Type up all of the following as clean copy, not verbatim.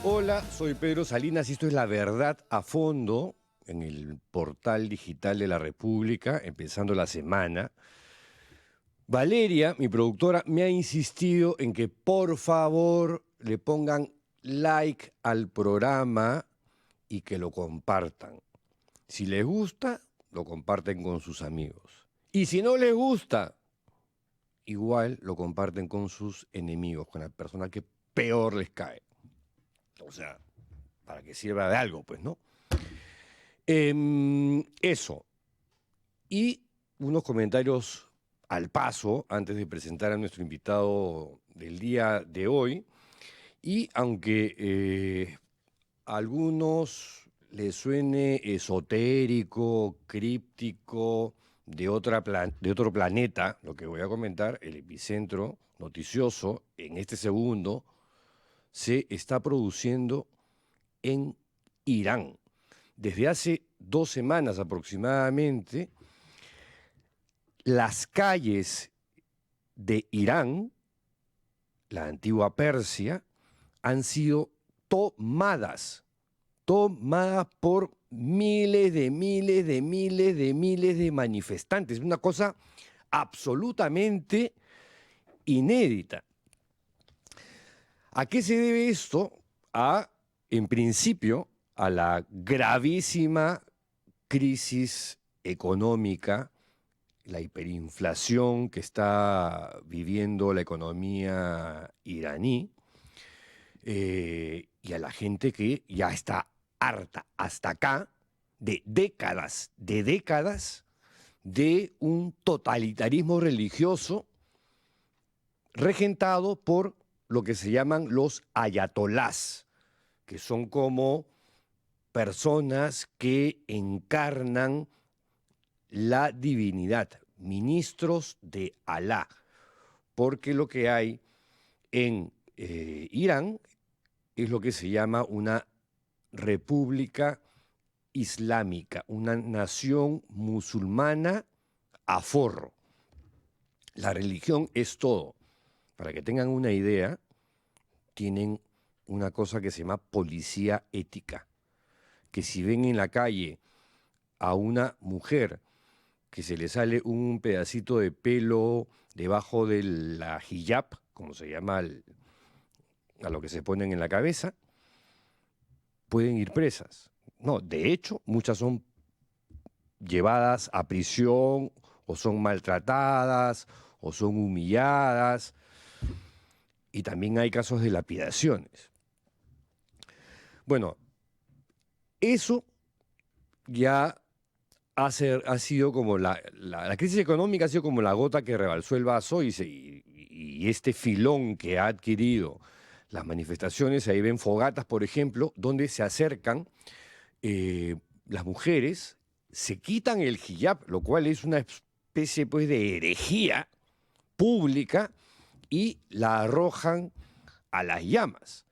Hola, soy Pedro Salinas y esto es La Verdad a Fondo en el portal digital de la República, empezando la semana. Valeria, mi productora, me ha insistido en que por favor le pongan like al programa y que lo compartan. Si les gusta, lo comparten con sus amigos. Y si no les gusta, igual lo comparten con sus enemigos, con la persona que peor les cae. O sea, para que sirva de algo, pues, ¿no? Eso. Y unos comentarios al paso antes de presentar a nuestro invitado del día de hoy. Y aunque a algunos les suene esotérico, críptico, de otro planeta, lo que voy a comentar, el epicentro noticioso en este segundo se está produciendo en Irán. Desde hace 2 semanas aproximadamente, las calles de Irán, la antigua Persia, han sido tomadas por miles de manifestantes. Una cosa absolutamente inédita. ¿A qué se debe esto? En principio, a la gravísima crisis económica, la hiperinflación que está viviendo la economía iraní, y a la gente que ya está harta hasta acá de décadas de un totalitarismo religioso regentado por lo que se llaman los ayatolás, que son como personas que encarnan la divinidad, ministros de Alá, porque lo que hay en Irán es lo que se llama una república islámica, una nación musulmana a forro. La religión es todo. Para que tengan una idea, tienen una cosa que se llama policía ética, que si ven en la calle a una mujer que se le sale un pedacito de pelo debajo de la hijab, como se llama a lo que se ponen en la cabeza, pueden ir presas. No, de hecho, muchas son llevadas a prisión o son maltratadas o son humilladas. Y también hay casos de lapidaciones. Bueno, eso ya ha sido como la crisis económica ha sido como la gota que rebalsó el vaso y este filón que ha adquirido las manifestaciones. Ahí ven fogatas, por ejemplo, donde se acercan las mujeres, se quitan el hijab, lo cual es una especie pues de herejía pública, y la arrojan a las llamas.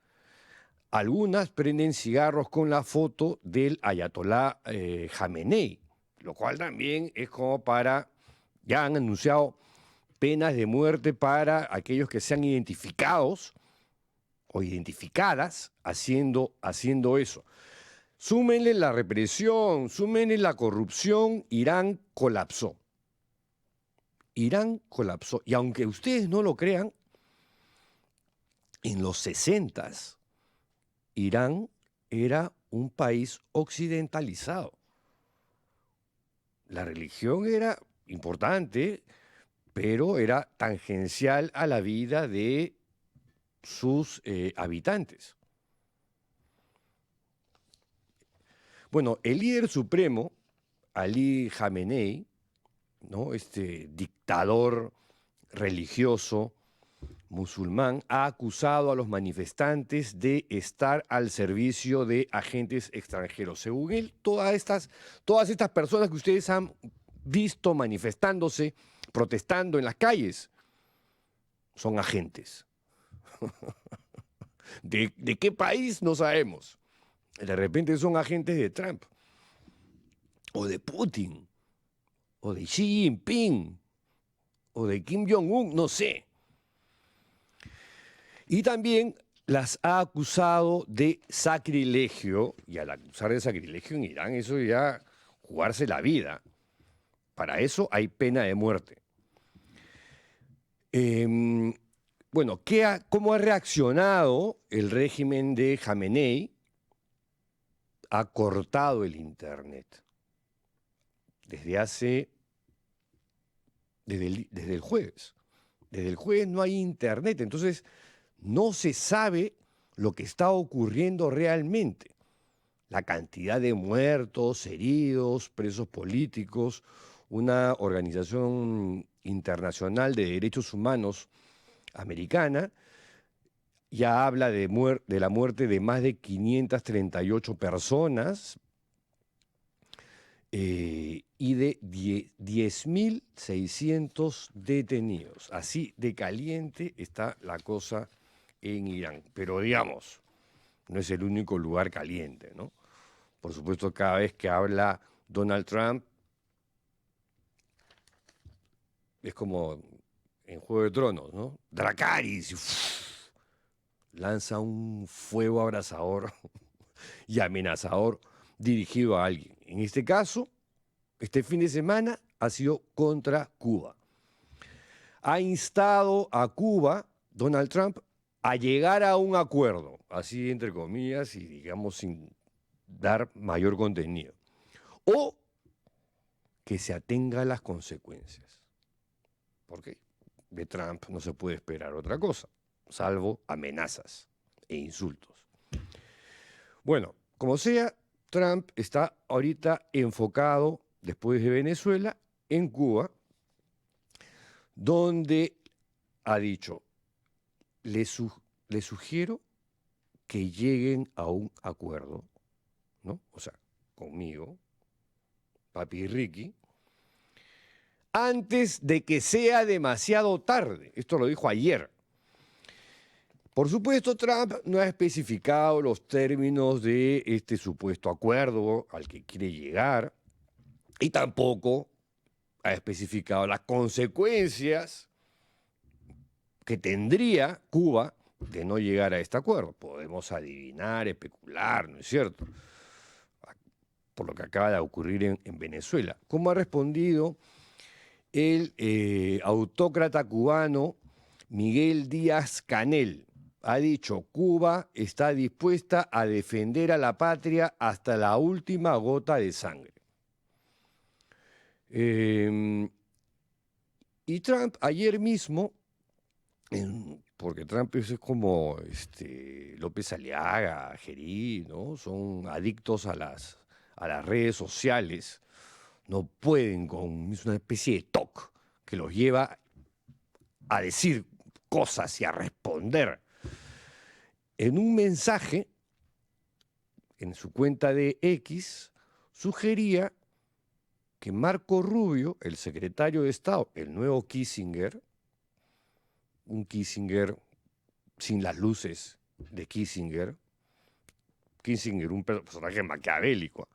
Algunas prenden cigarros con la foto del ayatolá Jamenei, lo cual también es como ya han anunciado penas de muerte para aquellos que sean identificados o identificadas haciendo eso. Súmenle la represión, súmenle la corrupción, Irán colapsó. Irán colapsó. Y aunque ustedes no lo crean, en los 60s, Irán era un país occidentalizado. La religión era importante, pero era tangencial a la vida de sus habitantes. Bueno, el líder supremo, Ali Jamenei, ¿no?, este dictador religioso musulmán, ha acusado a los manifestantes de estar al servicio de agentes extranjeros. Según él, todas estas personas que ustedes han visto manifestándose, protestando en las calles, son agentes. ¿De qué país? No sabemos. De repente son agentes de Trump, o de Putin, o de Xi Jinping, o de Kim Jong-un, no sé. Y también las ha acusado de sacrilegio, y al acusar de sacrilegio en Irán, eso ya jugarse la vida. Para eso hay pena de muerte. Bueno, ¿cómo ha reaccionado el régimen de Jamenei? Ha cortado el Internet desde el jueves. Desde el jueves no hay Internet, entonces no se sabe lo que está ocurriendo realmente. La cantidad de muertos, heridos, presos políticos. Una organización internacional de derechos humanos americana ya habla de la muerte de más de 538 personas y de 10.600 detenidos. Así de caliente está la cosa en Irán. Pero digamos, no es el único lugar caliente, ¿no? Por supuesto, cada vez que habla Donald Trump, es como en Juego de Tronos, ¿no? Dracarys, lanza un fuego abrasador y amenazador dirigido a alguien. En este caso, este fin de semana ha sido contra Cuba. Ha instado a Cuba, Donald Trump, a llegar a un acuerdo, así entre comillas y digamos sin dar mayor contenido, o que se atenga a las consecuencias. Porque de Trump no se puede esperar otra cosa, salvo amenazas e insultos. Bueno, como sea, Trump está ahorita enfocado, después de Venezuela, en Cuba, donde ha dicho, le sugiero que lleguen a un acuerdo, ¿no? O sea, conmigo, Papi y Ricky, antes de que sea demasiado tarde. Esto lo dijo ayer. Por supuesto, Trump no ha especificado los términos de este supuesto acuerdo al que quiere llegar y tampoco ha especificado las consecuencias que tendría Cuba de no llegar a este acuerdo. Podemos adivinar, especular, ¿no es cierto? Por lo que acaba de ocurrir en Venezuela. ¿Cómo ha respondido el autócrata cubano Miguel Díaz-Canel? Ha dicho, Cuba está dispuesta a defender a la patria hasta la última gota de sangre. Y Trump ayer mismo, porque Trump es como López Aliaga, Gerí, ¿no? Son adictos a las redes sociales, no pueden es una especie de TOC que los lleva a decir cosas y a responder. En un mensaje, en su cuenta de X, sugería que Marco Rubio, el secretario de Estado, el nuevo Kissinger, un Kissinger sin las luces de Kissinger, un personaje maquiavélico,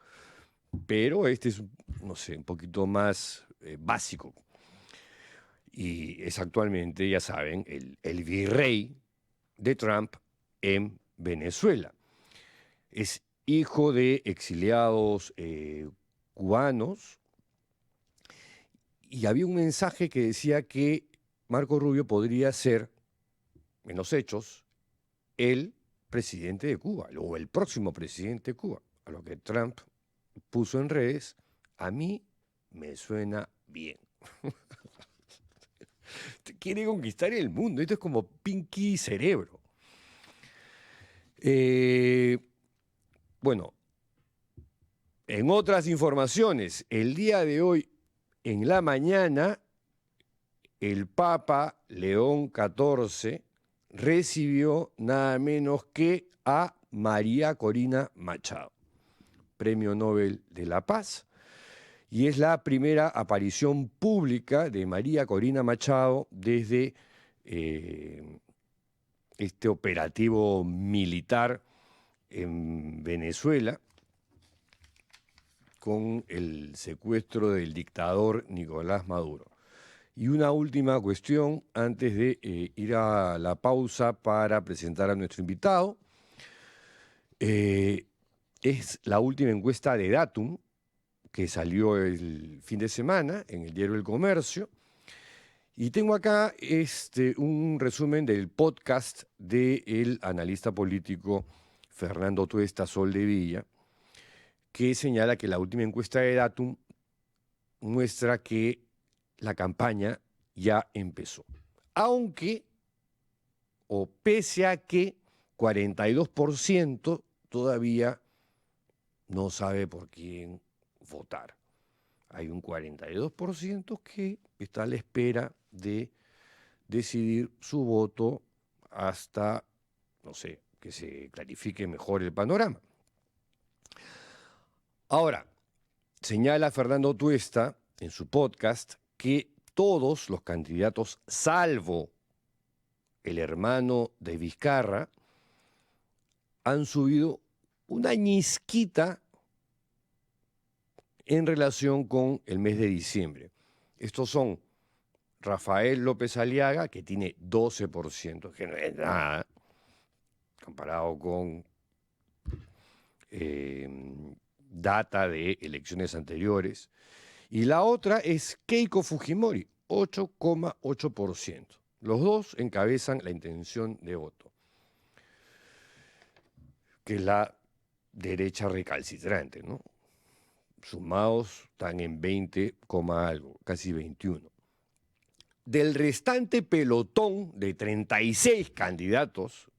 pero este es, no sé, un poquito más básico. Y es actualmente, ya saben, el virrey de Trump en Venezuela. Es hijo de exiliados cubanos y había un mensaje que decía que Marco Rubio podría ser, en los hechos, el presidente de Cuba o el próximo presidente de Cuba. A lo que Trump puso en redes, a mí me suena bien. Quiere conquistar el mundo, esto es como Pinky Cerebro. Bueno, en otras informaciones, el día de hoy, en la mañana, el Papa León XIV recibió nada menos que a María Corina Machado, Premio Nobel de la Paz, y es la primera aparición pública de María Corina Machado desde este operativo militar en Venezuela con el secuestro del dictador Nicolás Maduro. Y una última cuestión antes de ir a la pausa para presentar a nuestro invitado. Es la última encuesta de Datum que salió el fin de semana en el diario El Comercio. Y tengo acá un resumen del podcast del analista político Fernando Tuesta Soldevilla, que señala que la última encuesta de Datum muestra que la campaña ya empezó. Aunque, o pese a que 42% todavía no sabe por quién votar. Hay un 42% que está a la espera de decidir su voto hasta, no sé, que se clarifique mejor el panorama. Ahora, señala Fernando Tuesta en su podcast que todos los candidatos, salvo el hermano de Vizcarra, han subido una ñisquita en relación con el mes de diciembre. Estos son Rafael López Aliaga, que tiene 12%, que no es nada, comparado con data de elecciones anteriores. Y la otra es Keiko Fujimori, 8,8%. Los dos encabezan la intención de voto, que es la derecha recalcitrante, ¿no? Sumados están en 20, algo, casi 21. Del restante pelotón de 36 candidatos,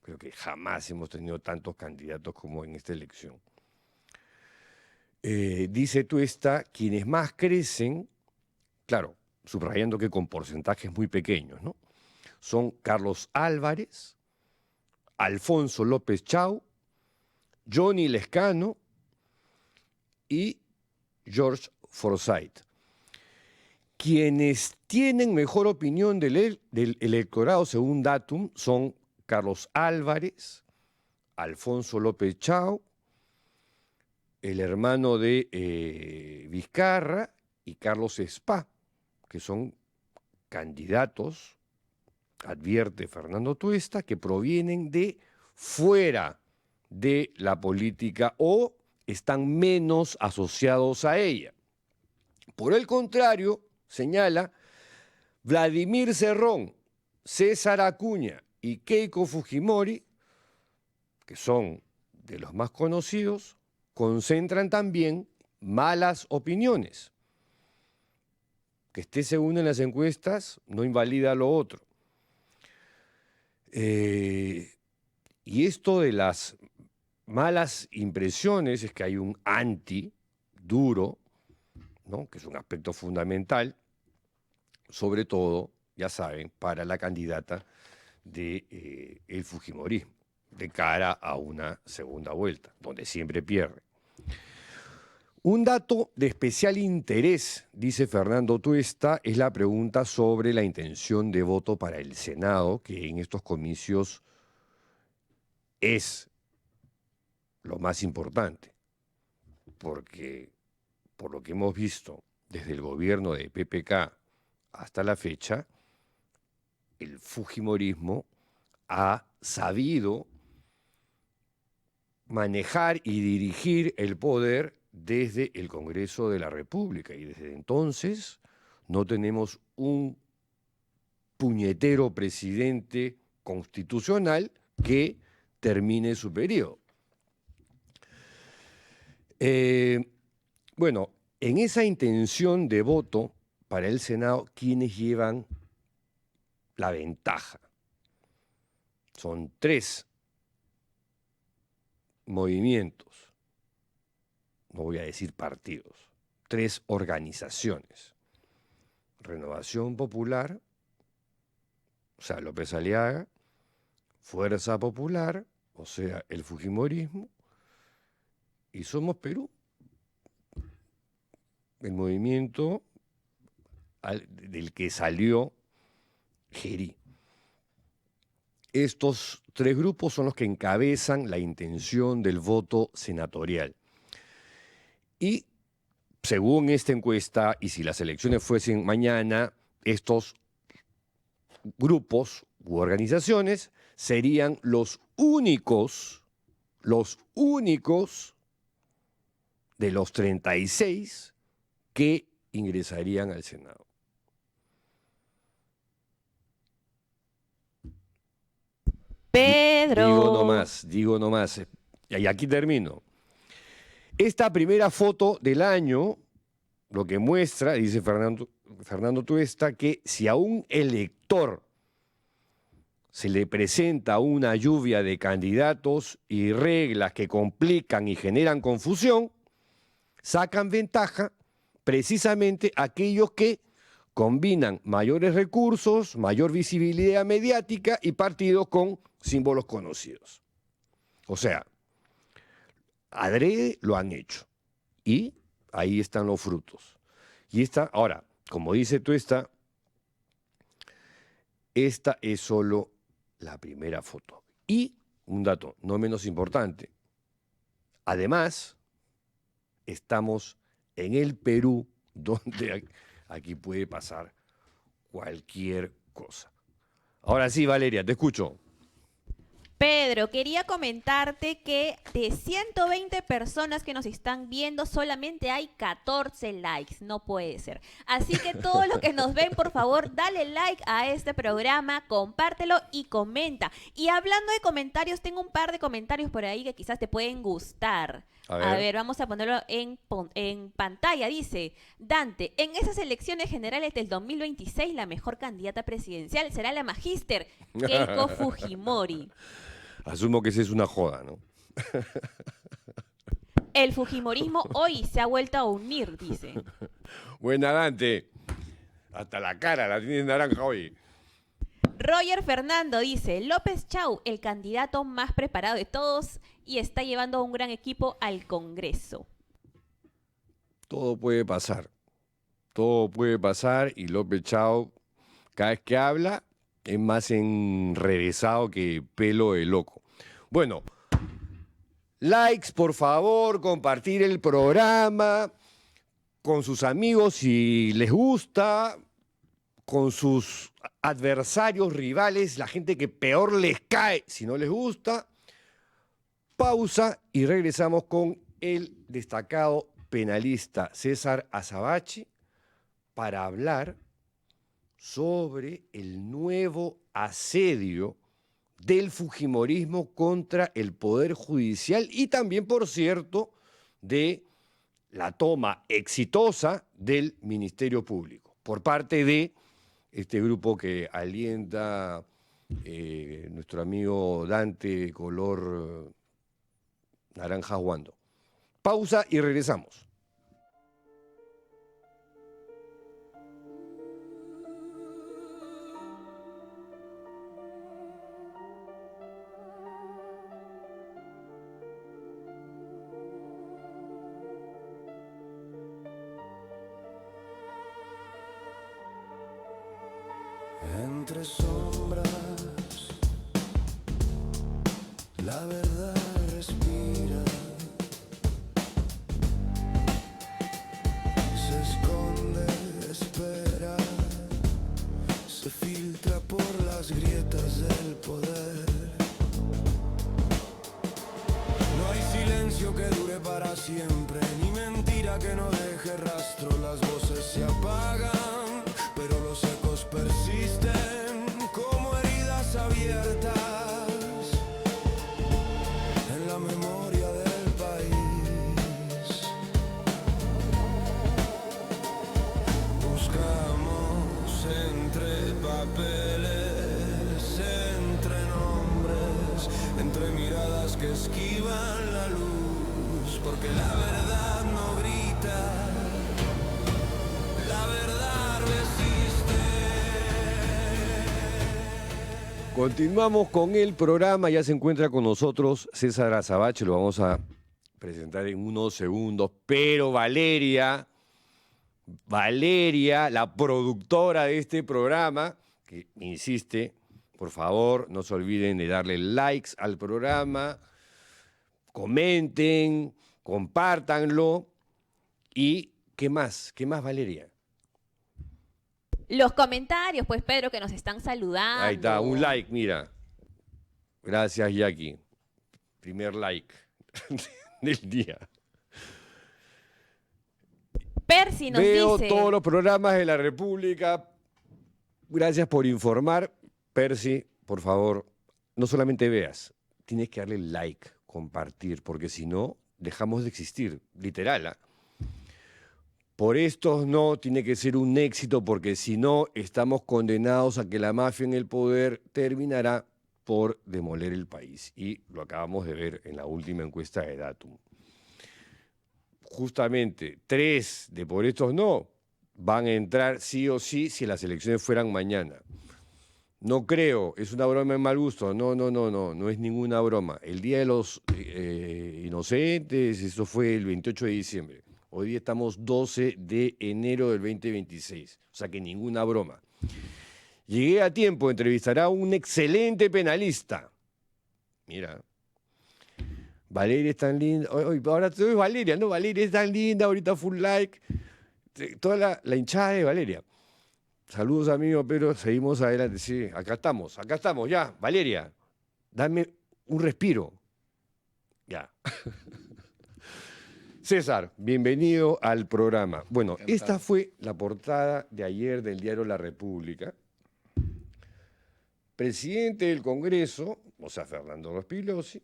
creo que jamás hemos tenido tantos candidatos como en esta elección, dice Tuesta, quienes más crecen, claro, subrayando que con porcentajes muy pequeños, ¿no? Son Carlos Álvarez, Alfonso López Chau, Johnny Lescano y George Forsyth. Quienes tienen mejor opinión del electorado según Datum son Carlos Álvarez, Alfonso López Chau, el hermano de Vizcarra y Carlos Spa, que son candidatos, advierte Fernando Tuesta, que provienen de fuera de la política o están menos asociados a ella. Por el contrario, señala, Vladimir Cerrón, César Acuña y Keiko Fujimori, que son de los más conocidos, concentran también malas opiniones. Que esté segundo en las encuestas no invalida lo otro. Y esto de las malas impresiones es que hay un anti duro, ¿no? Que es un aspecto fundamental, sobre todo, ya saben, para la candidata del fujimorismo, de cara a una segunda vuelta, donde siempre pierde. Un dato de especial interés, dice Fernando Tuesta, es la pregunta sobre la intención de voto para el Senado, que en estos comicios es lo más importante, porque por lo que hemos visto desde el gobierno de PPK hasta la fecha, el fujimorismo ha sabido manejar y dirigir el poder desde el Congreso de la República, y desde entonces no tenemos un puñetero presidente constitucional que termine su periodo. Bueno, en esa intención de voto para el Senado, ¿quiénes llevan la ventaja? Son 3 movimientos, no voy a decir partidos, 3 organizaciones. Renovación Popular, o sea, López Aliaga, Fuerza Popular, o sea, el fujimorismo, y Somos Perú, el movimiento del que salió Gerí. Estos 3 grupos son los que encabezan la intención del voto senatorial. Y según esta encuesta, y si las elecciones fuesen mañana, estos grupos u organizaciones serían los únicos de los 36 que ingresarían al Senado. Pedro. Digo nomás, y aquí termino. Esta primera foto del año lo que muestra, dice Fernando Tuesta, que si a un elector se le presenta una lluvia de candidatos y reglas que complican y generan confusión, sacan ventaja precisamente aquellos que combinan mayores recursos, mayor visibilidad mediática y partidos con símbolos conocidos. O sea, adrede lo han hecho y ahí están los frutos. Y ahora, como dice Tuesta, esta es solo la primera foto. Y un dato no menos importante, además, estamos en el Perú, donde aquí puede pasar cualquier cosa. Ahora sí, Valeria, te escucho. Pedro, quería comentarte que de 120 personas que nos están viendo, solamente hay 14 likes. No puede ser. Así que todos los que nos ven, por favor, dale like a este programa, compártelo y comenta. Y hablando de comentarios, tengo un par de comentarios por ahí que quizás te pueden gustar. A ver, vamos a ponerlo en pantalla. Dice, Dante, en esas elecciones generales del 2026, la mejor candidata presidencial será la magíster Keiko Fujimori. Asumo que esa es una joda, ¿no? El fujimorismo hoy se ha vuelto a unir, dice. Buena, Dante. Hasta la cara la tiene naranja hoy. Roger Fernando dice, López Chau, el candidato más preparado de todos y está llevando a un gran equipo al Congreso. Todo puede pasar. Todo puede pasar y López Chau, cada vez que habla, es más enrevesado que pelo de loco. Bueno, likes, por favor, compartir el programa con sus amigos si les gusta, con sus adversarios, rivales, la gente que peor les cae si no les gusta. Pausa y regresamos con el destacado penalista César Azabache para hablar sobre el nuevo asedio del fujimorismo contra el Poder Judicial y también, por cierto, de la toma exitosa del Ministerio Público por parte de este grupo que alienta nuestro amigo Dante color naranja Wando. Pausa y regresamos. Entre sombras, la verdad respira, se esconde, espera, se filtra por las grietas del poder. No hay silencio que dure para siempre, ni mentira que no deje rastro. Las voces se apagan, pero los ecos persisten como heridas abiertas en la memoria del país. Buscamos entre papeles, entre nombres, entre miradas que esquivan la luz, porque la verdad no grita. La verdad resiste. Continuamos con el programa, ya se encuentra con nosotros César Azabache, lo vamos a presentar en unos segundos, pero Valeria, la productora de este programa, que insiste, por favor, no se olviden de darle likes al programa, comenten, compártanlo y ¿qué más? ¿Qué más, Valeria? Los comentarios, pues Pedro, que nos están saludando. Ahí está, un like, mira. Gracias, Jackie. Primer like del día. Percy nos Veo dice... todos los programas de la República. Gracias por informar. Percy, por favor, no solamente veas, tienes que darle like, compartir, porque si no, dejamos de existir, literal. ¿Ah? Por estos no, tiene que ser un éxito, porque si no, estamos condenados a que la mafia en el poder terminará por demoler el país. Y lo acabamos de ver en la última encuesta de Datum. Justamente 3 de por estos no van a entrar sí o sí si las elecciones fueran mañana. No creo, es una broma de mal gusto. No es ninguna broma. El Día de los Inocentes, eso fue el 28 de diciembre. Hoy día estamos 12 de enero del 2026, o sea que ninguna broma. Llegué a tiempo, entrevistará a un excelente penalista. Mira. Valeria es tan linda. Ahora tú ves Valeria, ¿no? Valeria es tan linda, ahorita full like. Toda la hinchada de Valeria. Saludos, amigo, pero seguimos adelante. Sí, acá estamos, ya. Valeria, dame un respiro. Ya. César, bienvenido al programa. Bueno, Encantado. Esta fue la portada de ayer del diario La República. Presidente del Congreso, o sea, Fernando Rospigliosi,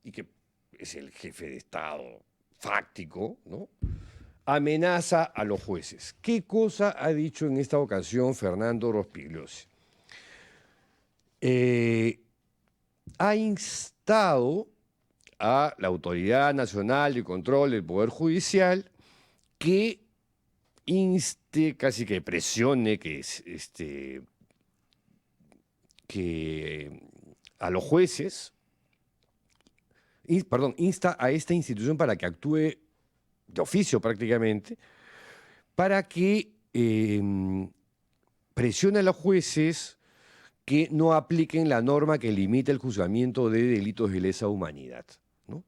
y que es el jefe de Estado fáctico, ¿no? Amenaza a los jueces. ¿Qué cosa ha dicho en esta ocasión Fernando Rospigliosi? Ha instado a la Autoridad Nacional de Control del Poder Judicial que inste, casi que presione, que a los jueces, insta a esta institución para que actúe de oficio prácticamente, para que presione a los jueces que no apliquen la norma que limita el juzgamiento de delitos de lesa humanidad, ¿no?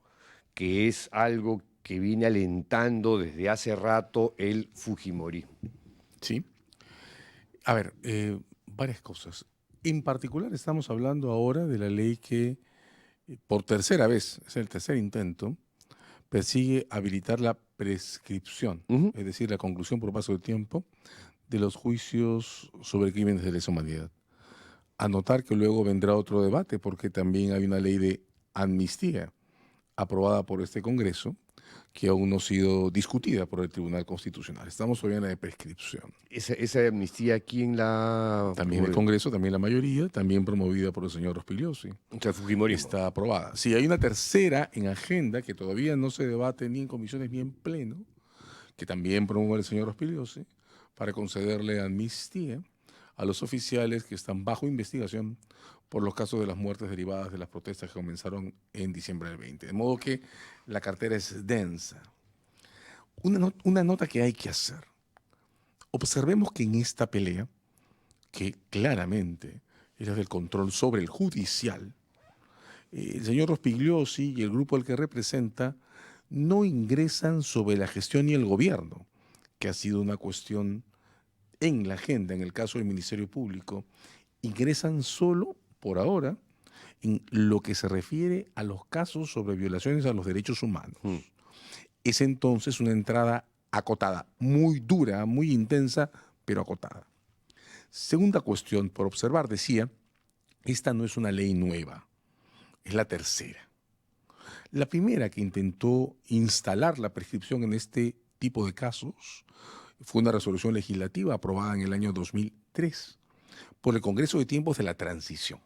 Que es algo que viene alentando desde hace rato el fujimorismo. Sí. A ver, varias cosas. En particular estamos hablando ahora de la ley que, por tercera vez, es el tercer intento, persigue habilitar la prescripción, es decir, la conclusión por paso del tiempo de los juicios sobre crímenes de lesa humanidad. Anotar que luego vendrá otro debate porque también hay una ley de amnistía aprobada por este Congreso que aún no ha sido discutida por el Tribunal Constitucional. Estamos todavía en la de prescripción. Esa amnistía, ¿quién la...? También el Congreso, también la mayoría, también promovida por el señor Rospigliosi. O sea, el fujimorismo. Está aprobada. Sí, hay una tercera en agenda que todavía no se debate ni en comisiones ni en pleno, que también promueve el señor Rospigliosi, para concederle amnistía a los oficiales que están bajo investigación por los casos de las muertes derivadas de las protestas que comenzaron en diciembre del 20. De modo que la cartera es densa. Una nota que hay que hacer. Observemos que en esta pelea, que claramente es del control sobre el judicial, el señor Rospigliosi y el grupo al que representa no ingresan sobre la gestión y el gobierno, que ha sido una cuestión en la agenda, en el caso del Ministerio Público, ingresan solo, por ahora, en lo que se refiere a los casos sobre violaciones a los derechos humanos. Es entonces una entrada acotada, muy dura, muy intensa, pero acotada. Segunda cuestión por observar, decía, esta no es una ley nueva, es la tercera. La primera que intentó instalar la prescripción en este tipo de casos fue una resolución legislativa aprobada en el año 2003 por el Congreso de Tiempos de la Transición.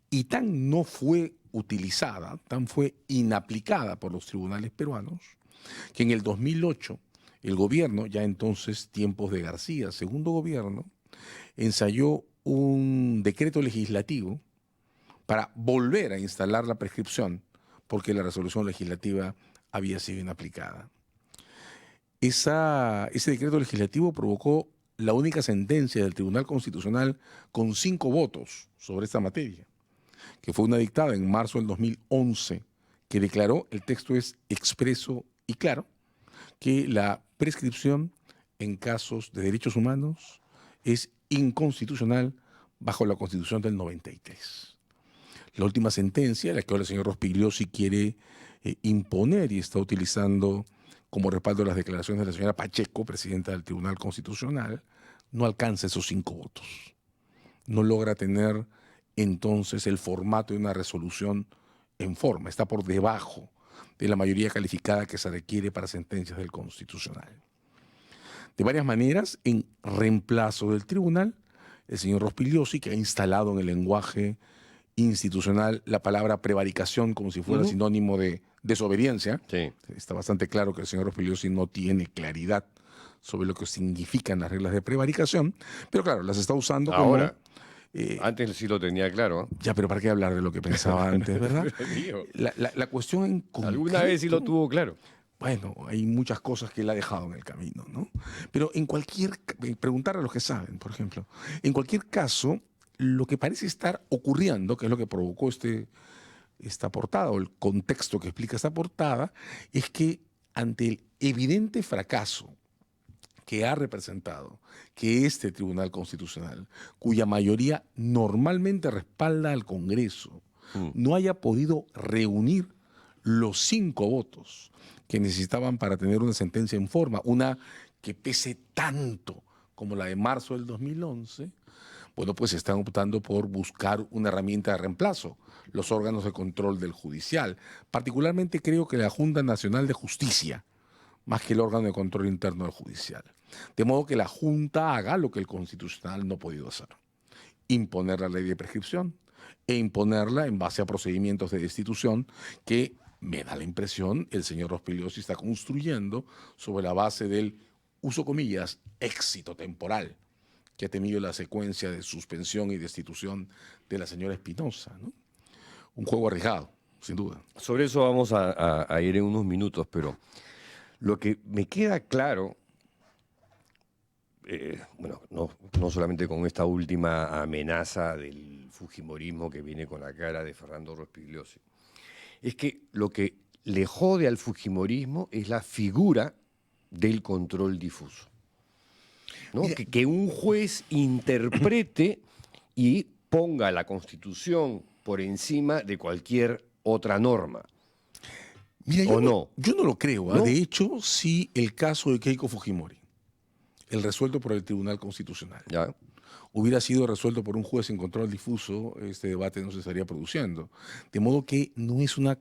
Y tan no fue utilizada, tan fue inaplicada por los tribunales peruanos, que en el 2008 el gobierno, ya entonces tiempos de García, segundo gobierno, ensayó un decreto legislativo para volver a instalar la prescripción porque la resolución legislativa había sido inaplicada. Ese decreto legislativo provocó la única sentencia del Tribunal Constitucional con 5 votos sobre esta materia, que fue una dictada en marzo del 2011, que declaró, el texto es expreso y claro, que la prescripción en casos de derechos humanos es inconstitucional bajo la Constitución del 93. La última sentencia, la que ahora el señor Rospigliosi quiere imponer y está utilizando como respaldo las declaraciones de la señora Pacheco, presidenta del Tribunal Constitucional, no alcanza esos 5 votos. No logra tener entonces el formato de una resolución en forma, está por debajo de la mayoría calificada que se requiere para sentencias del Constitucional. De varias maneras, en reemplazo del tribunal, el señor Rospigliosi, que ha instalado en el lenguaje institucional la palabra prevaricación como si fuera sinónimo de desobediencia. Sí. Está bastante claro que el señor Rospigliosi no tiene claridad sobre lo que significan las reglas de prevaricación, pero claro, las está usando Ahora, como... antes sí lo tenía claro. ¿Eh? Ya, pero ¿para qué hablar de lo que pensaba antes, verdad? Digo, La cuestión en concreto... alguna vez sí lo tuvo claro. Bueno, hay muchas cosas que él ha dejado en el camino, ¿no? Pero en cualquier... Preguntar a los que saben, por ejemplo. En cualquier caso, lo que parece estar ocurriendo, que es lo que provocó esta portada, o el contexto que explica esta portada, es que ante el evidente fracaso que ha representado que este Tribunal Constitucional, cuya mayoría normalmente respalda al Congreso, no haya podido reunir los 5 votos que necesitaban para tener una sentencia en forma, una que pese tanto como la de marzo del 2011, bueno, pues están optando por buscar una herramienta de reemplazo, los órganos de control del judicial. Particularmente creo que la Junta Nacional de Justicia, más que el órgano de control interno del judicial. De modo que la Junta haga lo que el Constitucional no ha podido hacer. Imponer la ley de prescripción e imponerla en base a procedimientos de destitución que, me da la impresión, el señor Rospigliosi está construyendo sobre la base del, uso comillas, éxito temporal que ha tenido la secuencia de suspensión y destitución de la señora Espinosa, ¿no? Un juego arriesgado, sin duda. Sobre eso vamos a ir en unos minutos, pero lo que me queda claro, bueno, no solamente con esta última amenaza del fujimorismo que viene con la cara de Fernando Rospigliosi, es que lo que le jode al fujimorismo es la figura del control difuso, ¿no? Que un juez interprete y ponga la Constitución por encima de cualquier otra norma. Mira, ¿O no? Yo no lo creo. ¿No? De hecho, sí, el caso de Keiko Fujimori, el resuelto por el Tribunal Constitucional, ¿Ya? hubiera sido resuelto por un juez en control difuso, este debate no se estaría produciendo. De modo que no es una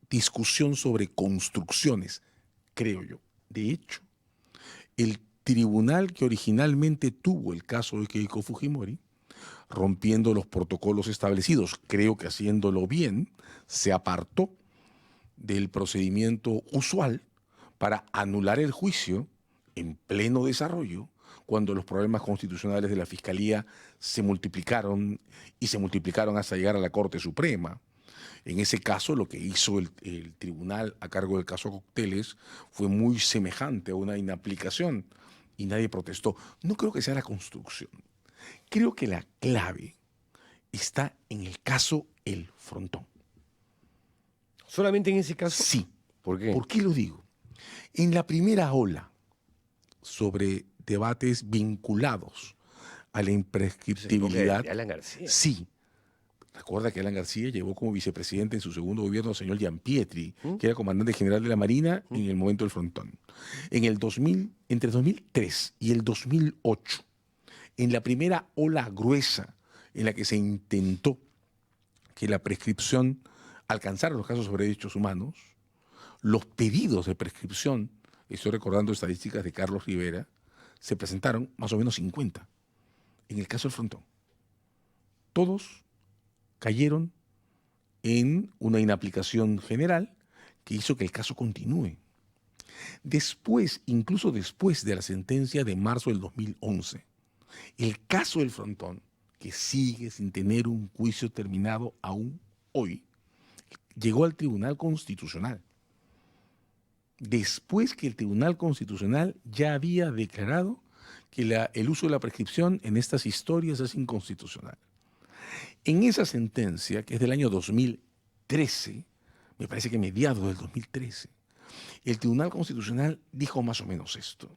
discusión sobre construcciones, creo yo. De hecho, el tribunal que originalmente tuvo el caso de Keiko Fujimori, rompiendo los protocolos establecidos, creo que haciéndolo bien, se apartó del procedimiento usual para anular el juicio en pleno desarrollo cuando los problemas constitucionales de la Fiscalía se multiplicaron y se multiplicaron hasta llegar a la Corte Suprema. En ese caso, lo que hizo el tribunal a cargo del caso Cocteles fue muy semejante a una inaplicación y nadie protestó. No creo que sea la construcción. Creo que la clave está en el caso El Frontón. ¿Solamente en ese caso? Sí. ¿Por qué? ¿Por qué lo digo? En la primera ola sobre debates vinculados a la imprescriptibilidad. De Alan García. Sí. Recuerda que Alan García llevó como vicepresidente en su segundo gobierno al señor Gianpietri, que era comandante general de la Marina en el momento del Frontón. Entre el 2003 y el 2008, en la primera ola gruesa en la que se intentó que la prescripción alcanzara los casos sobre derechos humanos, los pedidos de prescripción, estoy recordando estadísticas de Carlos Rivera, se presentaron más o menos 50 en el caso del Frontón. Todos cayeron en una inaplicación general que hizo que el caso continúe. Después, incluso después de la sentencia de marzo del 2011, el caso del Frontón, que sigue sin tener un juicio terminado aún hoy, llegó al Tribunal Constitucional. Después que el Tribunal Constitucional ya había declarado que el uso de la prescripción en estas historias es inconstitucional. En esa sentencia, que es del año 2013, me parece que mediados del 2013, el Tribunal Constitucional dijo más o menos esto.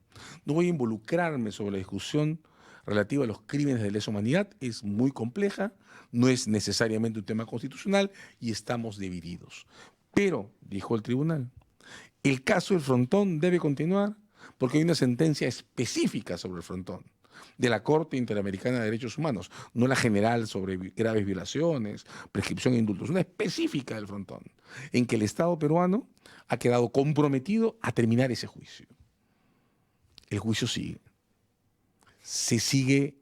No voy a involucrarme sobre la discusión relativa a los crímenes de lesa humanidad es muy compleja, no es necesariamente un tema constitucional y estamos divididos. Pero, dijo el tribunal, el caso del Frontón debe continuar porque hay una sentencia específica sobre el Frontón de la Corte Interamericana de Derechos Humanos, no la general sobre graves violaciones, prescripción e indultos, una específica del Frontón, en que el Estado peruano ha quedado comprometido a terminar ese juicio. El juicio sigue. Se sigue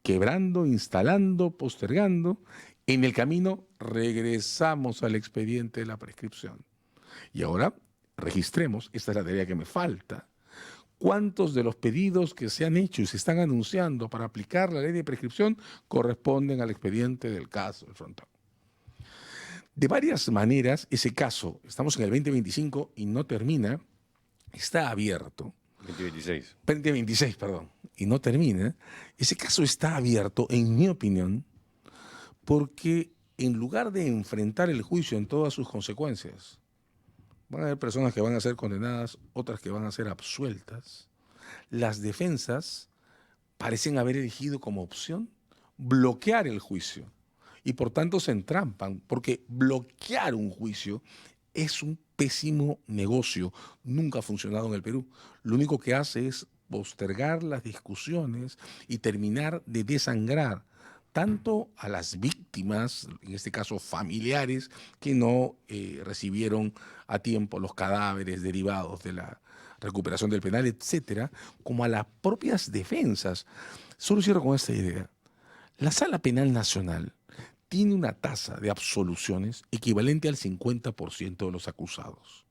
quebrando, instalando, postergando. En el camino regresamos al expediente de la prescripción. Y ahora registremos, esta es la tarea que me falta, cuántos de los pedidos que se han hecho y se están anunciando para aplicar la ley de prescripción corresponden al expediente del caso del Frontón. De varias maneras, ese caso, estamos en el 2025 y no termina, está abierto. 2026, perdón, y no termina. Ese caso está abierto, en mi opinión, porque en lugar de enfrentar el juicio en todas sus consecuencias, van a haber personas que van a ser condenadas, otras que van a ser absueltas. Las defensas parecen haber elegido como opción bloquear el juicio y por tanto se entrampan, porque bloquear un juicio es un pésimo negocio, nunca ha funcionado en el Perú. Lo único que hace es postergar las discusiones y terminar de desangrar tanto a las víctimas, en este caso familiares, que no recibieron a tiempo los cadáveres derivados de la recuperación del penal, etcétera, como a las propias defensas. Solo cierro con esta idea. La Sala Penal Nacional tiene una tasa de absoluciones equivalente al 50% de los acusados.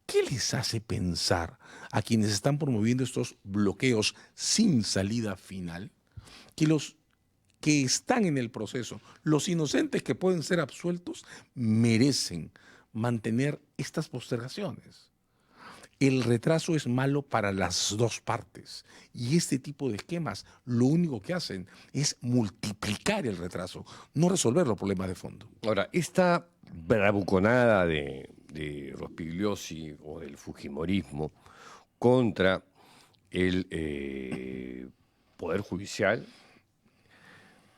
¿Qué les hace pensar a quienes están promoviendo estos bloqueos sin salida final que los que están en el proceso, los inocentes que pueden ser absueltos, merecen mantener estas postergaciones? El retraso es malo para las dos partes y este tipo de esquemas lo único que hacen es multiplicar el retraso, no resolver los problemas de fondo. Ahora, esta bravuconada de Rospigliosi o del fujimorismo contra el Poder Judicial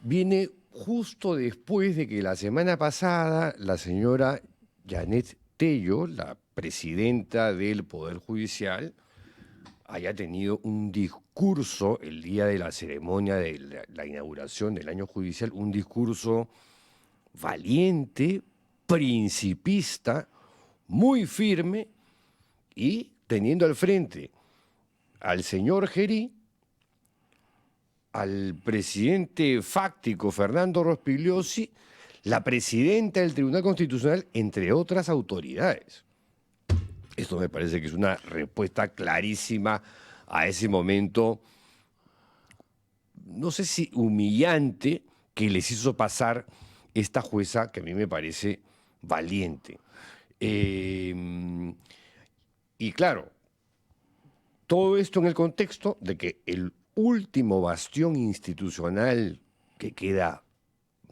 viene justo después de que la semana pasada la señora Janet Tello, la presidenta del Poder Judicial, haya tenido un discurso el día de la ceremonia de la inauguración del año judicial, un discurso valiente, principista, muy firme y teniendo al frente al señor Gerí, al presidente fáctico Fernando Rospigliosi, la presidenta del Tribunal Constitucional, entre otras autoridades. Esto me parece que es una respuesta clarísima a ese momento, no sé si humillante, que les hizo pasar esta jueza, que a mí me parece valiente. Y claro, todo esto en el contexto de que el último bastión institucional que queda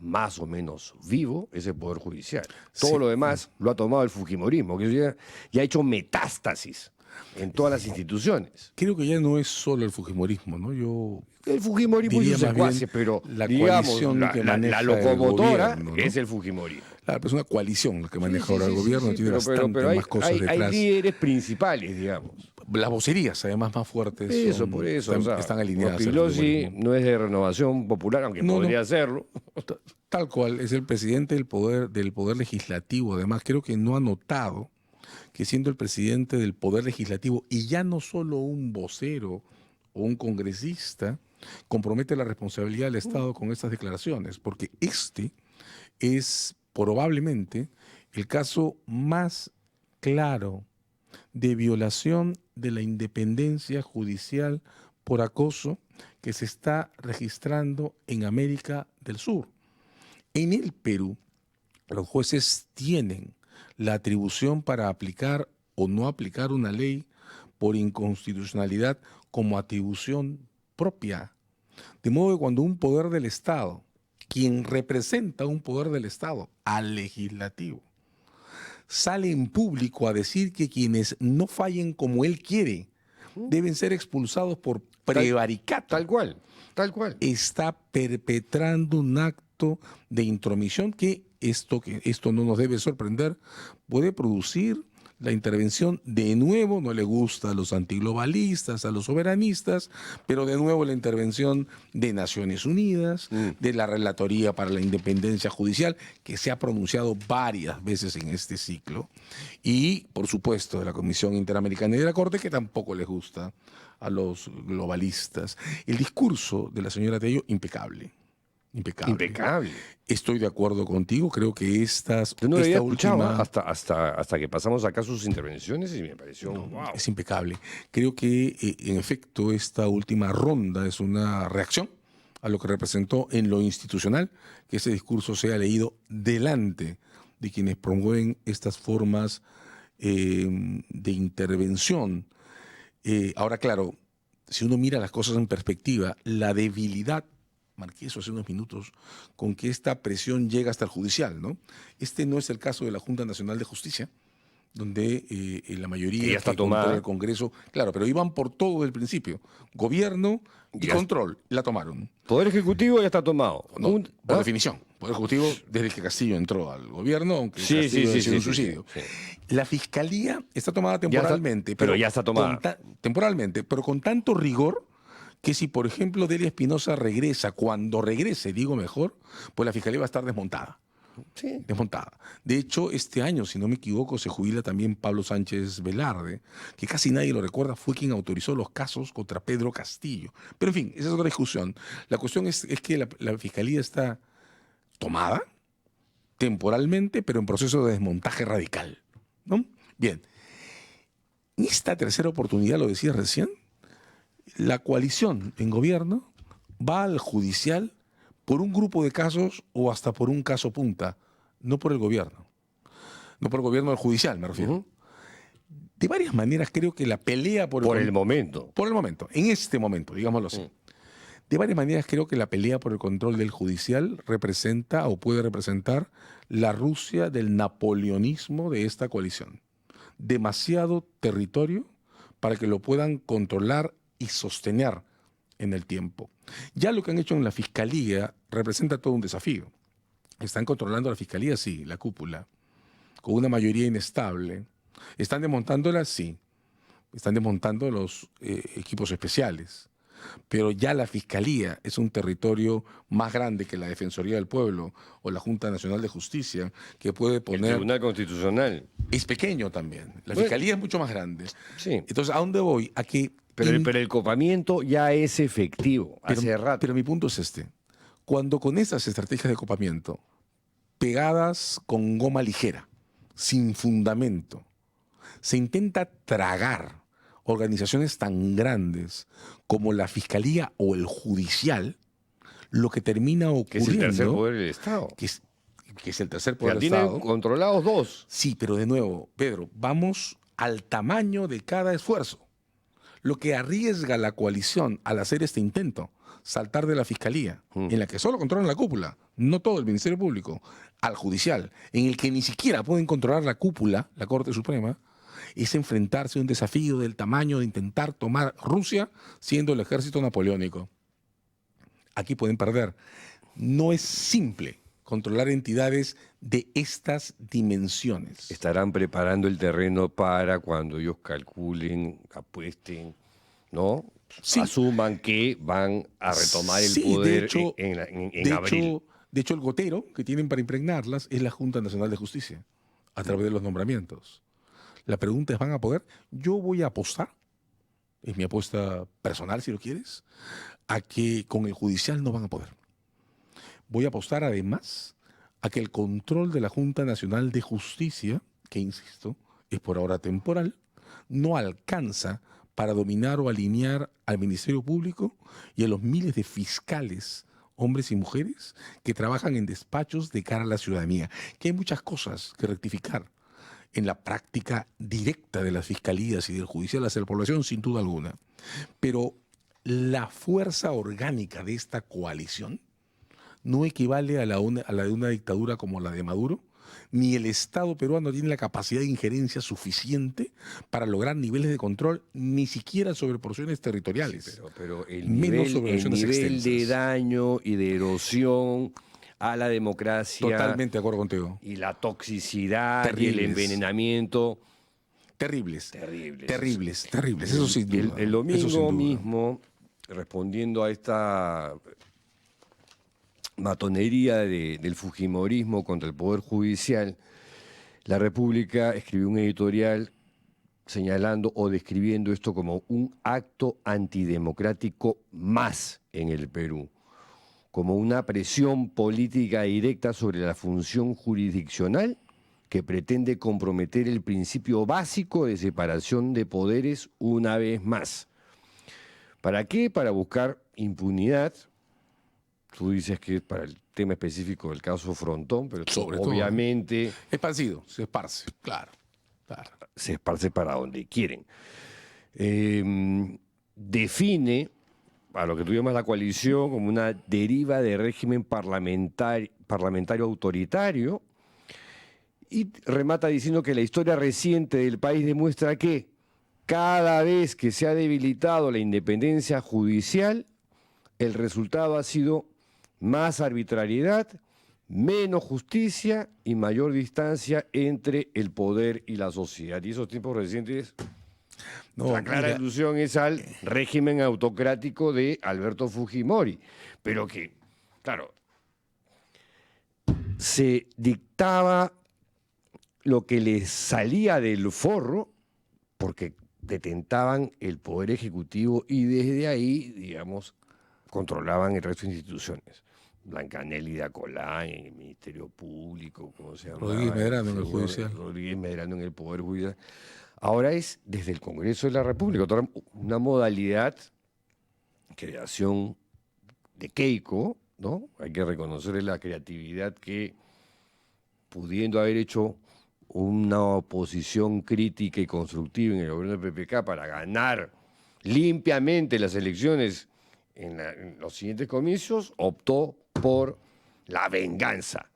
más o menos vivo es el Poder Judicial. Todo lo demás lo ha tomado el fujimorismo, que ya ha hecho metástasis en todas las instituciones. Creo que ya no es solo el fujimorismo, ¿no? El fujimorismo y sus secuaces, pero la digamos, coalición que maneja la locomotora el gobierno, ¿no? es el fujimorismo. Claro, pero es una coalición la que maneja ahora el gobierno, Sí, tiene pero bastante hay, más cosas detrás. hay líderes principales, digamos. Las vocerías, además, más fuertes Por eso. están alineadas. al Rospigliosi fujimorismo. no es de Renovación Popular, aunque podría hacerlo. Tal cual, es el presidente del poder Legislativo. Además, creo que no ha notado que siendo el presidente del Poder Legislativo y ya no solo un vocero o un congresista, compromete la responsabilidad del Estado con estas declaraciones, porque este es probablemente el caso más claro de violación de la independencia judicial por acoso que se está registrando en América del Sur. En el Perú, los jueces tienen la atribución para aplicar o no aplicar una ley por inconstitucionalidad como atribución propia. De modo que cuando un poder del Estado, quien representa un poder del Estado, al legislativo, sale en público a decir que quienes no fallen como él quiere deben ser expulsados por prevaricato. Tal cual, tal cual. Está perpetrando un acto de intromisión que esto no nos debe sorprender, puede producir la intervención, de nuevo, no le gusta a los antiglobalistas, a los soberanistas, pero de nuevo la intervención de Naciones Unidas, de la Relatoría para la Independencia Judicial, que se ha pronunciado varias veces en este ciclo, y, por supuesto, de la Comisión Interamericana y de la Corte, que tampoco les gusta a los globalistas. El discurso de la señora Tello, impecable. Impecable. Impecable. Estoy de acuerdo contigo, creo que Yo no lo había esta escuchado última... hasta que pasamos acá sus intervenciones y me pareció, wow. Es impecable. Creo que, en efecto, esta última ronda es una reacción a lo que representó en lo institucional, que ese discurso sea leído delante de quienes promueven estas formas de intervención. Ahora, claro, si uno mira las cosas en perspectiva, la debilidad, marqué eso hace unos minutos, con que esta presión llega hasta el judicial, ¿no? Este no es el caso de la Junta Nacional de Justicia, donde la mayoría Que ya está que controla tomada. el Congreso, claro, pero iban por todo desde el principio, gobierno y Ya. control, la tomaron. Poder Ejecutivo ya está tomado. No, por definición, Poder Ejecutivo desde que Castillo entró al gobierno, aunque Castillo decidió un suicidio. sí. La Fiscalía está tomada Ya está- temporalmente, pero ya está tomada. temporalmente, pero con tanto rigor que si, por ejemplo, Delia Espinosa regresa, cuando regrese, digo mejor, pues la Fiscalía va a estar desmontada. Sí. Desmontada. De hecho, este año, si no me equivoco, se jubila también Pablo Sánchez Velarde, que casi nadie lo recuerda, fue quien autorizó los casos contra Pedro Castillo. Pero en fin, esa es otra discusión. La cuestión es que la Fiscalía está tomada temporalmente, pero en proceso de desmontaje radical, ¿no? Bien. En esta tercera oportunidad, lo decía recién, la coalición en gobierno va al judicial por un grupo de casos o hasta por un caso punta, no por el gobierno. No por el gobierno del judicial, me refiero. Ujú. De varias maneras creo que la pelea Por el momento. por el momento, en este momento, digámoslo así. De varias maneras creo que la pelea por el control del judicial representa o puede representar la Rusia del napoleonismo de esta coalición. Demasiado territorio para que lo puedan controlar y sostener en el tiempo. Ya lo que han hecho en la Fiscalía representa todo un desafío. Están controlando la Fiscalía, sí, la cúpula, con una mayoría inestable. ¿Están desmontándola? Sí. Están desmontando los equipos especiales. Pero ya la Fiscalía es un territorio más grande que la Defensoría del Pueblo o la Junta Nacional de Justicia, que puede El poner... Tribunal Constitucional. Es pequeño también. La Bueno. Fiscalía es mucho más grande. Sí. Entonces, ¿a dónde voy? A que... Pero el copamiento ya es efectivo. Hace rato. Pero mi punto es este. Cuando con esas estrategias de copamiento, pegadas con goma ligera, sin fundamento, se intenta tragar organizaciones tan grandes como la Fiscalía o el Judicial, lo que termina que es el ocurriendo... tercer poder del Estado. que es el tercer Ya poder del tienen Estado. controlados dos. Sí, pero de nuevo, Pedro, vamos al tamaño de cada esfuerzo. Lo que arriesga la coalición al hacer este intento, saltar de la Fiscalía, en la que solo controlan la cúpula, no todo el Ministerio Público, al Judicial, en el que ni siquiera pueden controlar la cúpula, la Corte Suprema, es enfrentarse a un desafío del tamaño de intentar tomar Rusia siendo el ejército napoleónico. Aquí pueden perder. No es simple controlar entidades de estas dimensiones. Estarán preparando el terreno para cuando ellos calculen, apuesten, ¿no? Sí. Asuman que van a retomar el Sí, poder de hecho, en abril. De hecho, el gotero que tienen para impregnarlas es la Junta Nacional de Justicia, a través de los nombramientos. La pregunta es, ¿van a poder? Yo voy a apostar, es mi apuesta personal si lo quieres, a que con el judicial no van a poder. Voy a apostar además a que el control de la Junta Nacional de Justicia, que insisto, es por ahora temporal, no alcanza para dominar o alinear al Ministerio Público y a los miles de fiscales, hombres y mujeres, que trabajan en despachos de cara a la ciudadanía. Que hay muchas cosas que rectificar en la práctica directa de las fiscalías y del judicial hacia la población, sin duda alguna. Pero la fuerza orgánica de esta coalición no equivale a la de una dictadura como la de Maduro, ni el Estado peruano tiene la capacidad de injerencia suficiente para lograr niveles de control, ni siquiera sobre porciones territoriales. Sí, pero el menos nivel, sobre el regiones nivel de extensas. daño y de erosión a la democracia Totalmente de acuerdo contigo. y la toxicidad y el Terribles. envenenamiento. Terribles. Terribles. Terribles, terribles. Eso sin duda. El Eso sin domingo duda. mismo, respondiendo a esta matonería del fujimorismo contra el Poder Judicial, La República escribió un editorial señalando o describiendo esto como un acto antidemocrático más en el Perú, como una presión política directa sobre la función jurisdiccional que pretende comprometer el principio básico de separación de poderes una vez más. ¿Para qué? Para buscar impunidad. Tú dices que es para el tema específico del caso Frontón, pero esto Sobre todo, obviamente Esparcido, se esparce, claro. se esparce para donde quieren. Define a lo que tú llamas la coalición como una deriva de régimen parlamentario autoritario y remata diciendo que la historia reciente del país demuestra que cada vez que se ha debilitado la independencia judicial, el resultado ha sido más arbitrariedad, menos justicia y mayor distancia entre el poder y la sociedad. Y esos tiempos recientes, No, la clara mira, alusión es al régimen autocrático de Alberto Fujimori, pero que, claro, se dictaba lo que les salía del forro porque detentaban el poder ejecutivo y desde ahí, digamos, controlaban el resto de instituciones. Blancanélida Colán en el Ministerio Público, ¿cómo se llama? Rodríguez Medrano en el señor Judicial. Rodríguez Medrano en el Poder Judicial. Ahora es desde el Congreso de la República, otra, una modalidad, creación de Keiko, ¿no? Hay que reconocerle la creatividad que, pudiendo haber hecho una oposición crítica y constructiva en el gobierno del PPK para ganar limpiamente las elecciones en los siguientes comicios, optó por la venganza.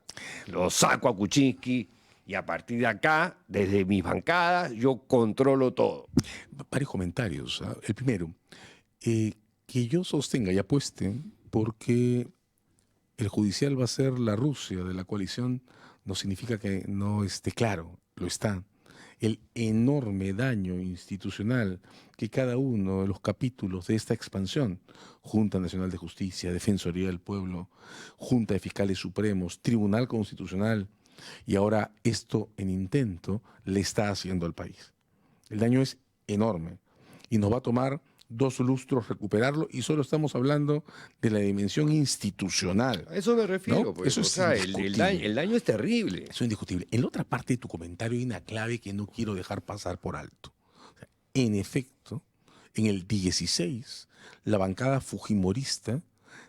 Lo saco a Kuczynski y a partir de acá, desde mis bancadas, yo controlo todo. varios comentarios. El primero, que yo sostenga y apueste porque el judicial va a ser la Rusia de la coalición no significa que no esté claro, lo está. El enorme daño institucional que cada uno de los capítulos de esta expansión, Junta Nacional de Justicia, Defensoría del Pueblo, Junta de Fiscales Supremos, Tribunal Constitucional, y ahora esto en intento le está haciendo al país. El daño es enorme y nos va a tomar 2 lustros recuperarlo y solo estamos hablando de la dimensión institucional. A eso me refiero, ¿No? pues. Eso O es sea, indiscutible. el daño es terrible. Eso es indiscutible. En la otra parte de tu comentario hay una clave que no quiero dejar pasar por alto. O sea, en efecto, en el 16, la bancada fujimorista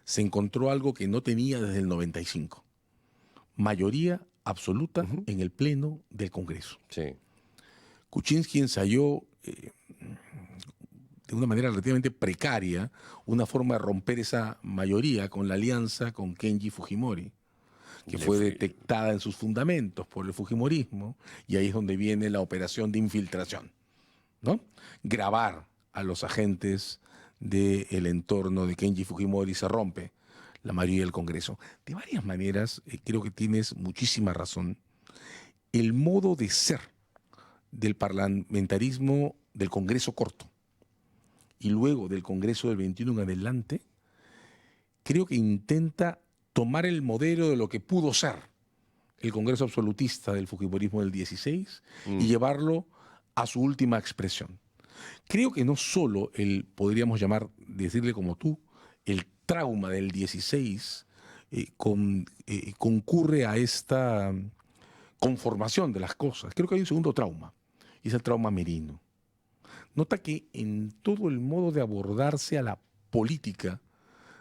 se encontró algo que no tenía desde el 95. Mayoría absoluta en el Pleno del Congreso. Sí. Kuczynski ensayó de una manera relativamente precaria una forma de romper esa mayoría con la alianza con Kenji Fujimori, que fue detectada en sus fundamentos por el fujimorismo, y ahí es donde viene la operación de infiltración, ¿no? Grabar a los agentes del entorno de Kenji Fujimori, se rompe la mayoría del Congreso. De varias maneras, creo que tienes muchísima razón. El modo de ser del parlamentarismo del Congreso corto y luego del Congreso del 21 en adelante, creo que intenta tomar el modelo de lo que pudo ser el Congreso absolutista del fujimorismo del 16 y llevarlo a su última expresión. Creo que no solo podríamos decirle como tú, el trauma del 16 concurre a esta conformación de las cosas. Creo que hay un segundo trauma, y es el trauma Merino. Nota que en todo el modo de abordarse a la política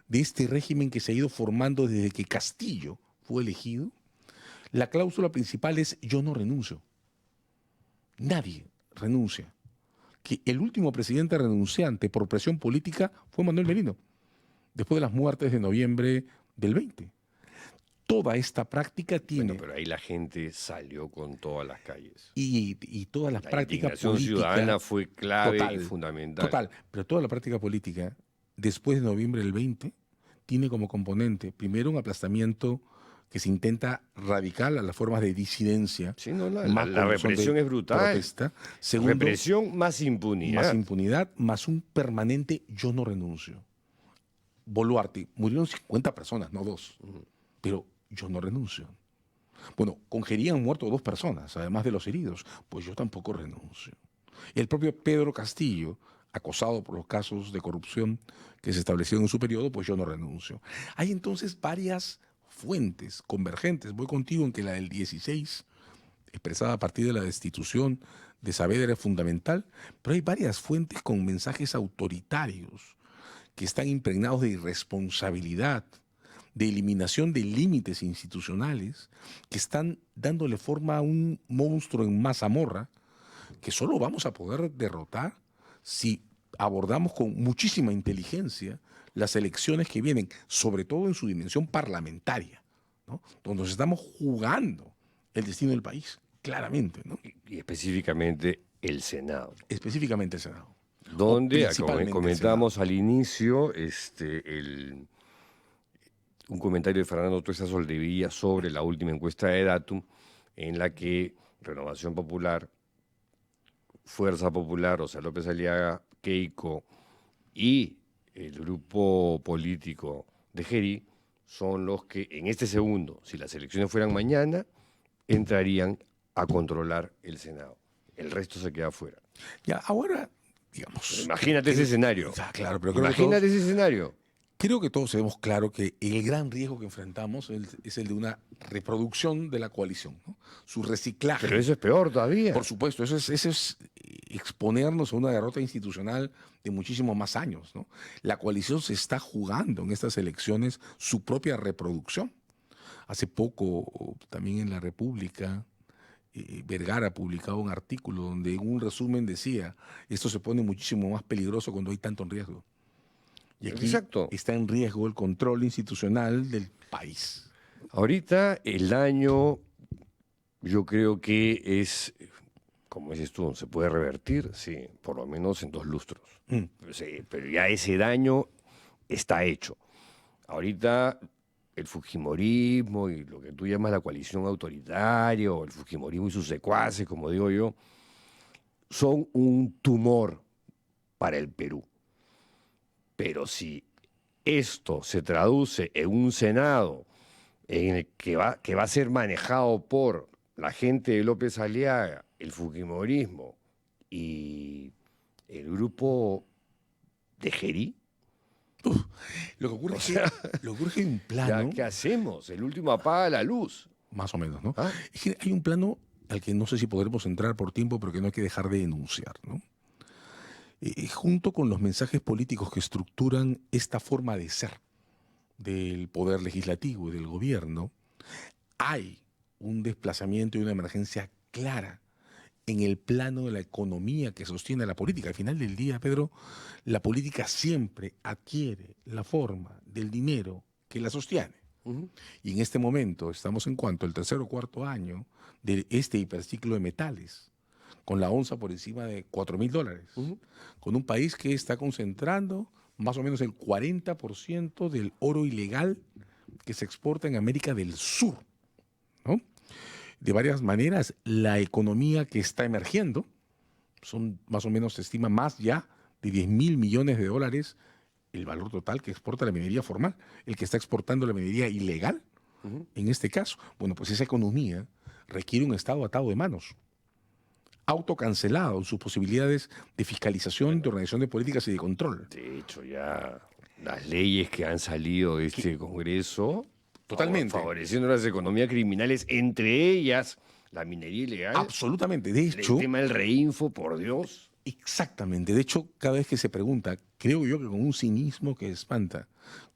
de este régimen que se ha ido formando desde que Castillo fue elegido, la cláusula principal es yo no renuncio. Nadie renuncia. Que el último presidente renunciante por presión política fue Manuel Merino, después de las muertes de noviembre del 20. toda esta práctica tiene... Bueno, pero ahí la gente salió con todas las calles. y todas las La prácticas indignación políticas... ciudadana fue clave y Total, fundamental. Total, pero toda la práctica política, después de noviembre del 20, tiene como componente, primero, un aplastamiento que se intenta radical a las formas de disidencia. Sí, no, la más cuando son represión de es brutal. Protesta. Segundo, Represión más impunidad. más impunidad, más un permanente yo no renuncio. Boluarte, murieron 50 personas, no 2, pero yo no renuncio. Bueno, con Gerí han muerto 2 personas, además de los heridos, pues yo tampoco renuncio. El propio Pedro Castillo, acosado por los casos de corrupción que se establecieron en su periodo, pues yo no renuncio. Hay entonces varias fuentes convergentes. Voy contigo en que la del 16, expresada a partir de la destitución de Saavedra, es fundamental, pero hay varias fuentes con mensajes autoritarios que están impregnados de irresponsabilidad, de eliminación de límites institucionales, que están dándole forma a un monstruo en mazamorra que solo vamos a poder derrotar si abordamos con muchísima inteligencia las elecciones que vienen, sobre todo en su dimensión parlamentaria, ¿no? Donde nos estamos jugando el destino del país, claramente, ¿no? Y específicamente el Senado. Específicamente el Senado. Donde, principalmente como comentábamos al inicio, un comentario de Fernando Tuesta Soldevilla sobre la última encuesta de Datum, en la que Renovación Popular, Fuerza Popular, o sea, López Aliaga, Keiko y el grupo político de Gerí son los que en este segundo, si las elecciones fueran mañana, entrarían a controlar el Senado. El resto se queda fuera. Ya, ahora, digamos... Pero imagínate ese escenario. Claro, pero creo que Imagínate ese escenario. Creo que todos tenemos claro que el gran riesgo que enfrentamos es el de una reproducción de la coalición, ¿no? Su reciclaje. Pero eso es peor todavía. Por supuesto, eso es exponernos a una derrota institucional de muchísimos más años, ¿no? La coalición se está jugando en estas elecciones su propia reproducción. Hace poco, también en La República, Vergara ha publicado un artículo donde en un resumen decía, esto se pone muchísimo más peligroso cuando hay tanto riesgo. Y aquí Exacto. está en riesgo el control institucional del país. Ahorita el daño, yo creo que es, como dices tú, se puede revertir, sí, por lo menos en 2 lustros. Sí, pero ya ese daño está hecho. Ahorita el fujimorismo y lo que tú llamas la coalición autoritaria, o el fujimorismo y sus secuaces, como digo yo, son un tumor para el Perú. Pero si esto se traduce en un Senado en el que va a ser manejado por la gente de López Aliaga, el fujimorismo y el grupo de Gerí, Lo que ocurre O es sea, que hay un plano, ¿ya qué hacemos? El último apaga la luz. más o menos, ¿no? ¿Ah? Es que hay un plano al que no sé si podremos entrar por tiempo, pero que no hay que dejar de denunciar, ¿no? Junto con los mensajes políticos que estructuran esta forma de ser del poder legislativo y del gobierno, hay un desplazamiento y una emergencia clara en el plano de la economía que sostiene la política. Al final del día, Pedro, la política siempre adquiere la forma del dinero que la sostiene. Y en este momento estamos en cuanto al 3er o 4.er año de este hiperciclo de metales, con la onza por encima de $4.000, con un país que está concentrando más o menos el 40% del oro ilegal que se exporta en América del Sur, ¿no? De varias maneras, la economía que está emergiendo, son más o menos, se estima más ya de $10.000 millones el valor total que exporta la minería formal, el que está exportando la minería ilegal, en este caso. Bueno, pues esa economía requiere un Estado atado de manos, autocancelado en sus posibilidades de fiscalización, de organización de políticas y de control. De hecho, ya las leyes que han salido de este Congreso, Totalmente. favoreciendo las economías criminales, entre ellas la minería ilegal, Absolutamente. De el hecho, tema del reinfo, por Dios. exactamente. De hecho, cada vez que se pregunta, creo yo que con un cinismo que espanta,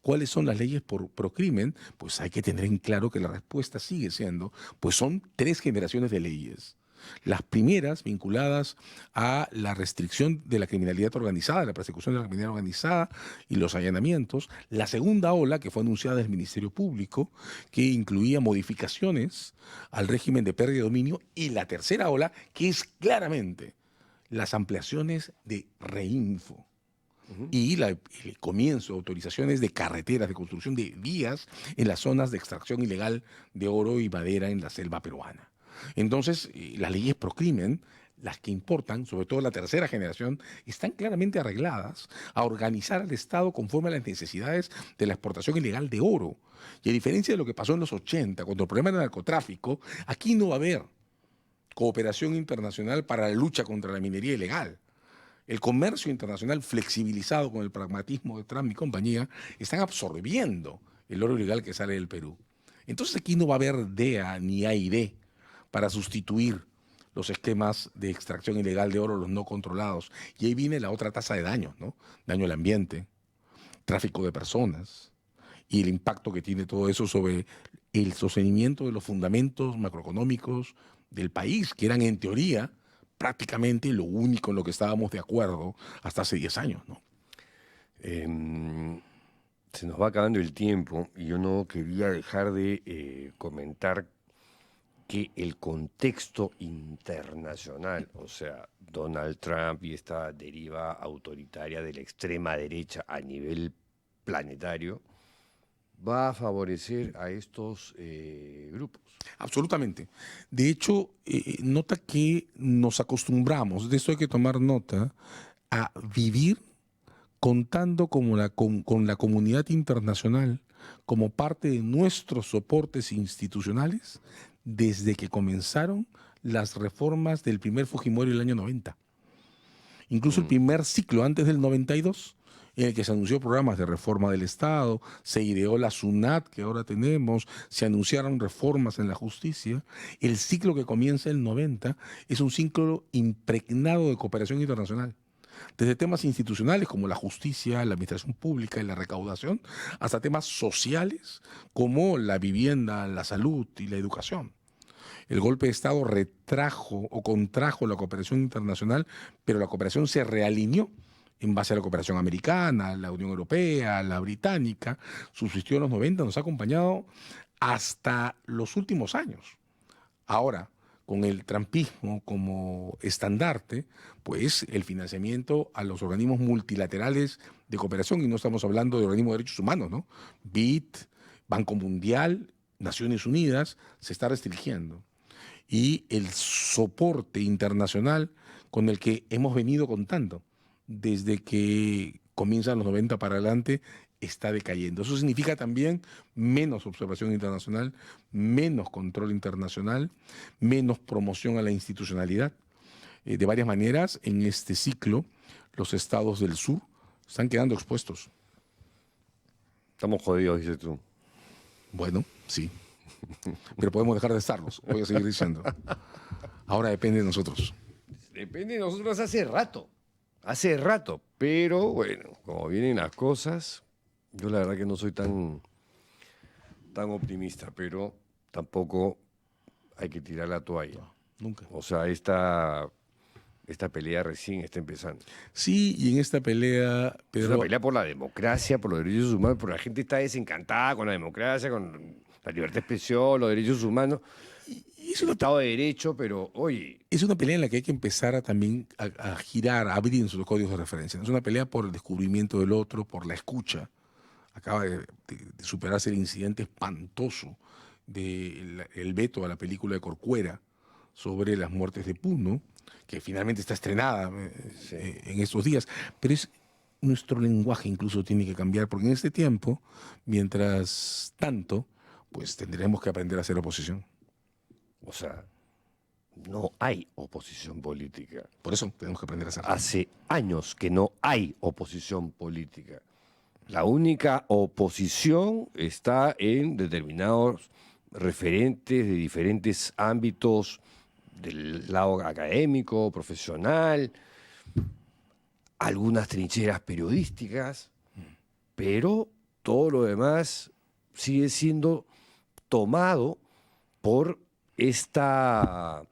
¿cuáles son las leyes por crimen? Pues hay que tener en claro que la respuesta sigue siendo, pues son 3 generaciones de leyes Las primeras vinculadas a la restricción de la criminalidad organizada, la persecución de la criminalidad organizada y los allanamientos. La segunda ola, que fue anunciada del Ministerio Público, que incluía modificaciones al régimen de pérdida de dominio. Y la tercera ola, que es claramente las ampliaciones de Reinfo. Y el comienzo de autorizaciones de carreteras, de construcción de vías en las zonas de extracción ilegal de oro y madera en la selva peruana. Entonces, las leyes pro crimen, las que importan, sobre todo la tercera generación, están claramente arregladas a organizar al Estado conforme a las necesidades de la exportación ilegal de oro. Y a diferencia de lo que pasó en los 80, cuando el problema era el narcotráfico, aquí no va a haber cooperación internacional para la lucha contra la minería ilegal. El comercio internacional flexibilizado con el pragmatismo de Trump y compañía están absorbiendo el oro ilegal que sale del Perú. Entonces aquí no va a haber DEA ni AID para sustituir los esquemas de extracción ilegal de oro, los no controlados. Y ahí viene la otra tasa de daños, ¿no? Daño al ambiente, tráfico de personas y el impacto que tiene todo eso sobre el sostenimiento de los fundamentos macroeconómicos del país, que eran en teoría prácticamente lo único en lo que estábamos de acuerdo hasta hace 10 años, ¿no? Se nos va acabando el tiempo y yo no quería dejar de comentar que el contexto internacional, o sea, Donald Trump y esta deriva autoritaria de la extrema derecha a nivel planetario, va a favorecer a estos grupos. Absolutamente. De hecho, nota que nos acostumbramos, de esto hay que tomar nota, a vivir contando con la comunidad internacional como parte de nuestros soportes institucionales desde que comenzaron las reformas del primer Fujimori el año 90. Incluso el primer ciclo antes del 92, en el que se anunció programas de reforma del Estado, se ideó la SUNAT que ahora tenemos, se anunciaron reformas en la justicia. El ciclo que comienza el 90 es un ciclo impregnado de cooperación internacional. Desde temas institucionales como la justicia, la administración pública y la recaudación, hasta temas sociales como la vivienda, la salud y la educación. El golpe de Estado retrajo o contrajo la cooperación internacional, pero la cooperación se realineó en base a la cooperación americana, la Unión Europea, la británica. Subsistió en los 90, nos ha acompañado hasta los últimos años. Ahora, con el trumpismo como estandarte, pues el financiamiento a los organismos multilaterales de cooperación, y no estamos hablando de organismos de derechos humanos, ¿no? BID, Banco Mundial, Naciones Unidas, se está restringiendo. Y el soporte internacional con el que hemos venido contando desde que comienzan los 90 para adelante está decayendo. Eso significa también menos observación internacional, menos control internacional, menos promoción a la institucionalidad. De varias maneras, en este ciclo, los estados del sur están quedando expuestos. Estamos jodidos, dices tú. Bueno, sí. Pero podemos dejar de estarlos, voy a seguir diciendo. Ahora depende de nosotros. Depende de nosotros hace rato, pero bueno, como vienen las cosas, yo la verdad que no soy tan optimista, pero tampoco hay que tirar la toalla. No, nunca. O sea, esta pelea recién está empezando. Sí, y en esta pelea, Es Pedro, una pelea por la democracia, por los derechos humanos, porque la gente está desencantada con la democracia, con la libertad de expresión, los derechos humanos, es el una, Estado de Derecho, pero oye, es una pelea en la que hay que empezar también a girar, a abrir en sus códigos de referencia. Es una pelea por el descubrimiento del otro, por la escucha. Acaba de superarse el incidente espantoso del veto a la película de Corcuera sobre las muertes de Puno, que finalmente está estrenada en estos días. Pero nuestro lenguaje incluso tiene que cambiar, porque en este tiempo, mientras tanto, pues tendremos que aprender a hacer oposición. o sea, no hay oposición política. Por eso tenemos que aprender a hacer. Hace años que no hay oposición política. La única oposición está en determinados referentes de diferentes ámbitos del lado académico, profesional, algunas trincheras periodísticas, pero todo lo demás sigue siendo tomado por esta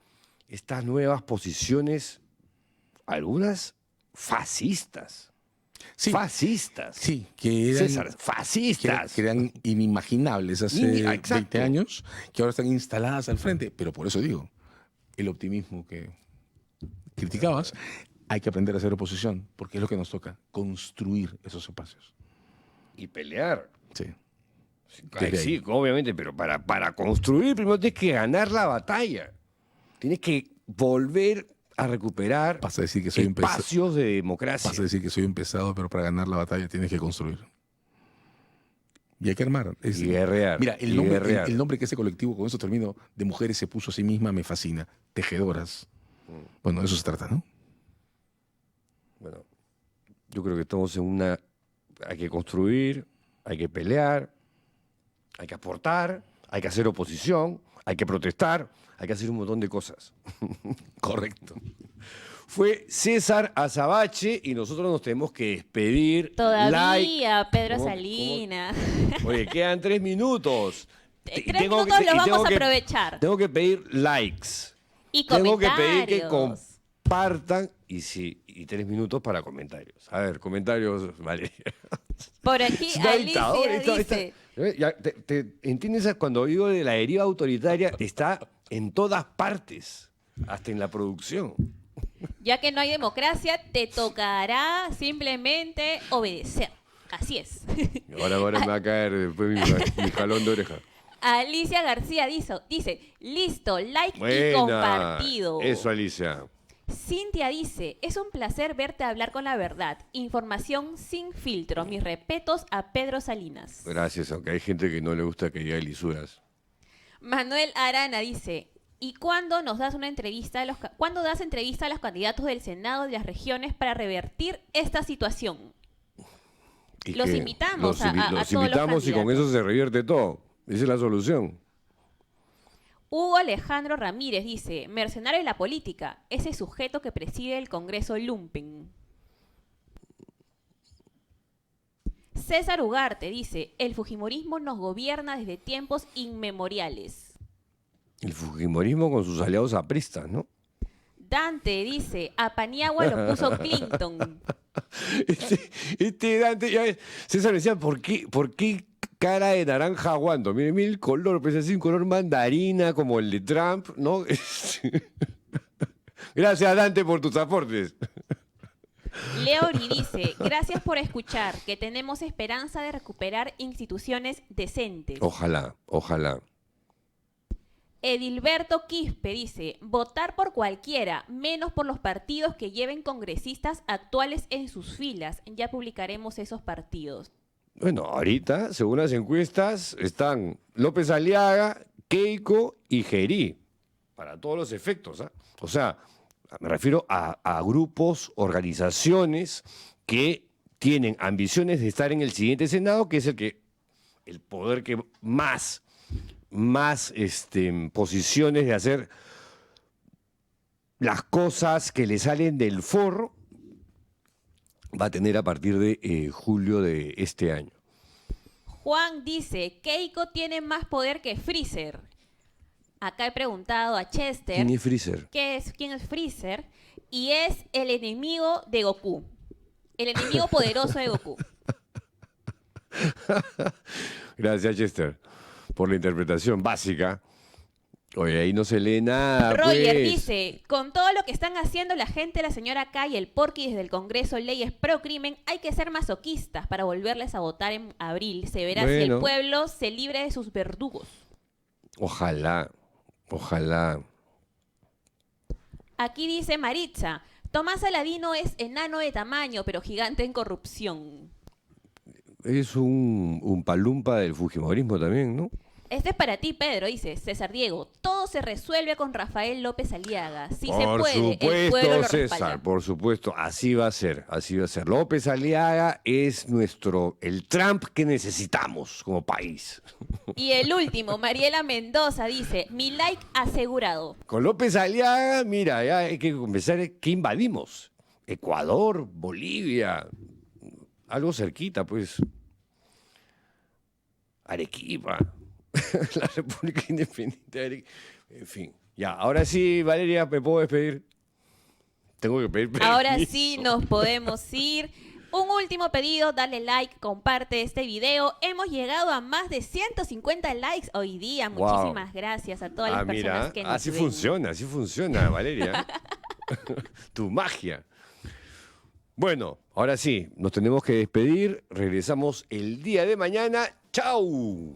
estas nuevas posiciones, algunas fascistas. Sí, Fascistas. sí, que eran, César, fascistas. que eran inimaginables hace Exacto. 20 años, que ahora están instaladas al frente. Pero por eso digo, el optimismo que criticabas, hay que aprender a hacer oposición, porque es lo que nos toca, construir esos espacios. Y pelear. Sí. Ay, Desde ahí. sí, obviamente, pero para construir primero tienes que ganar la batalla. Tienes que volver a recuperar Vas a decir que soy un pesado. espacios de democracia. Vas a decir que soy un pesado, pero para ganar la batalla tienes que construir. Y hay que armar. Y guerrear. Mira, y guerrear. el nombre que ese colectivo, con eso termino, de mujeres se puso a sí misma, me fascina. Tejedoras. Bueno, de eso se trata, ¿no? Bueno, yo creo que estamos en una... Hay que construir, hay que pelear, hay que aportar, hay que hacer oposición, hay que protestar, hay que hacer un montón de cosas. Correcto. Fue César Azabache y nosotros nos tenemos que despedir. Todavía, Pedro ¿Cómo- Salinas. Oye, quedan 3 minutos. Tres Y tengo minutos los y vamos tengo a aprovechar. Tengo que pedir likes. Y Tengo que pedir que comentarios. compartan y 3 minutos para comentarios. A ver, comentarios, vale. Por aquí, Es una dictadura, Alicia esta- dice... Ya, ¿entiendes? Cuando digo de la deriva autoritaria, está en todas partes, hasta en la producción. Ya que no hay democracia, te tocará simplemente obedecer. Así es. Ahora me va a caer después mi jalón de oreja. Alicia García dice, listo, like y Buena. compartido. Eso, Alicia. Cintia dice, es un placer verte hablar con la verdad. Información sin filtro. Mis respetos a Pedro Salinas. Gracias, aunque hay gente que no le gusta que diga lisuras. Manuel Arana dice, ¿y cuándo nos das una entrevista cuándo das entrevista a los candidatos del Senado de las regiones para revertir esta situación? Y Los que invitamos los a los todos los invitamos y con candidatos. eso se revierte todo. Esa es la solución. Hugo Alejandro Ramírez dice, mercenario de la política, ese sujeto que preside el Congreso Lumpen. César Ugarte dice, el fujimorismo nos gobierna desde tiempos inmemoriales. El fujimorismo con sus aliados apristas, ¿no? Dante dice, a Paniagua lo puso Clinton. Este Dante, ya ves, César decía, ¿por qué cara de naranja aguanto? Mire el color, pues así un color mandarina como el de Trump, ¿no? Gracias, Dante, por tus aportes. Leori dice, gracias por escuchar, que tenemos esperanza de recuperar instituciones decentes. Ojalá, ojalá. Edilberto Quispe dice, votar por cualquiera, menos por los partidos que lleven congresistas actuales en sus filas. Ya publicaremos esos partidos. Bueno, ahorita, según las encuestas, están López Aliaga, Keiko y Gerí, para todos los efectos, ¿ah? O sea, me refiero a grupos, organizaciones que tienen ambiciones de estar en el siguiente Senado, que es el poder que más posiciones de hacer las cosas que le salen del forro va a tener a partir de julio de este año. Juan dice, Keiko tiene más poder que Freezer. Acá he preguntado a Chester ¿Quién es Freezer? quién es Freezer y es el enemigo de Goku. El enemigo poderoso de Goku. Gracias, Chester, por la interpretación básica. Oye, ahí no se lee nada. Roger pues. dice, con todo lo que están haciendo la gente, la señora K y el Porky desde el Congreso Leyes Pro Crimen, hay que ser masoquistas para volverles a votar en abril. Se verá si el Bueno. pueblo se libre de sus verdugos. Ojalá, ojalá. Aquí dice Maritza, Tomás Aladino es enano de tamaño, pero gigante en corrupción. Es un palumpa del fujimorismo también, ¿no? Este es para ti, Pedro, dice César Diego. Todo se resuelve con Rafael López Aliaga. Si se Por puede, el pueblo supuesto, lo César, respalda. por supuesto. Así va a ser, así va a ser. López Aliaga es el Trump que necesitamos como país. Y el último, Mariela Mendoza, dice, mi like asegurado. Con López Aliaga, mira, ya hay que empezar que invadimos. Ecuador, Bolivia, algo cerquita, pues. Arequipa, la República Independiente de Arequipa. En fin, Ya, ahora sí, Valeria, me puedo despedir. Tengo que pedir permiso. Ahora sí nos podemos ir. Un último pedido, dale like, comparte este video. Hemos llegado a más de 150 likes hoy día. Wow. Muchísimas gracias a todas las personas Mira, que nos ven. así funciona, Valeria. Tu magia. Bueno, ahora sí, nos tenemos que despedir. Regresamos el día de mañana. ¡Chau!